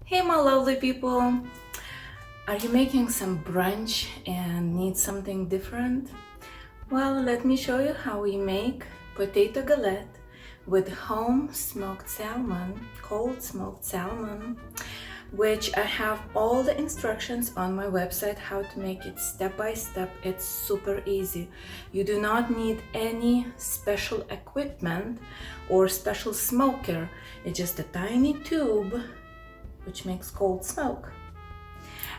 Hey my lovely people, are you making some brunch and need something different? Well, let me show you how we make potato galette with home smoked salmon, cold smoked salmon, which I have all the instructions on my website how to make it step by step. It's super easy. You do not need any special equipment or special smoker. It's just a tiny tube which makes cold smoke.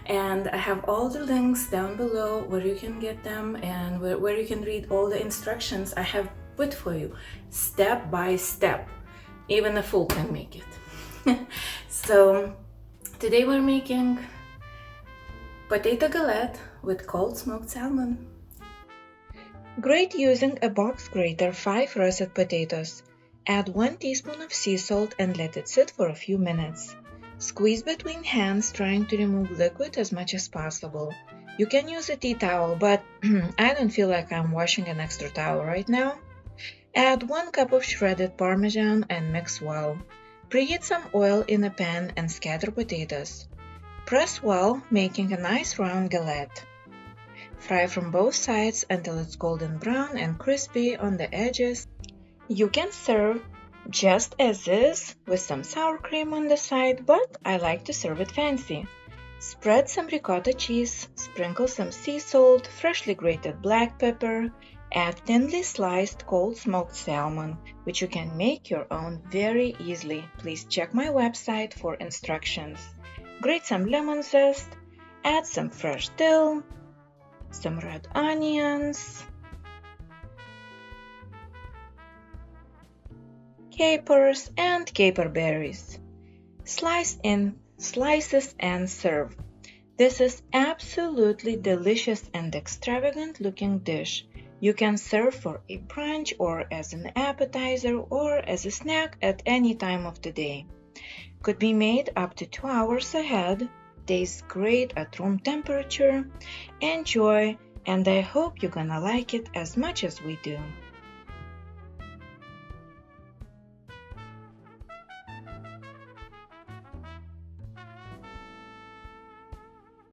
And I have all the links down below where you can get them and where you can read all the instructions I have put for you, step by step. Even a fool can make it. So today we're making potato galette with cold smoked salmon. Grate using a box grater 5 russet potatoes. Add 1 teaspoon of sea salt and let it sit for a few minutes. Squeeze between hands, trying to remove liquid as much as possible. You can use a tea towel, but I don't feel like I'm washing an extra towel right now. Add 1 cup of shredded Parmesan and mix well. Preheat some oil in a pan and scatter potatoes. Press well, making a nice round galette. Fry from both sides until it's golden brown and crispy on the edges. You can serve just as is with some sour cream on the side, but I like to serve it fancy. Spread some ricotta cheese, sprinkle some sea salt, freshly grated black pepper, add thinly sliced cold smoked salmon, which you can make your own very easily. Please check my website for instructions. Grate some lemon zest, add some fresh dill, some red onions, capers, and caper berries. Slice in slices and serve. This is absolutely delicious and extravagant looking dish. You can serve for a brunch or as an appetizer or as a snack at any time of the day. Could be made up to 2 hours ahead. Tastes great at room temperature. Enjoy, and I hope you're gonna like it as much as we do.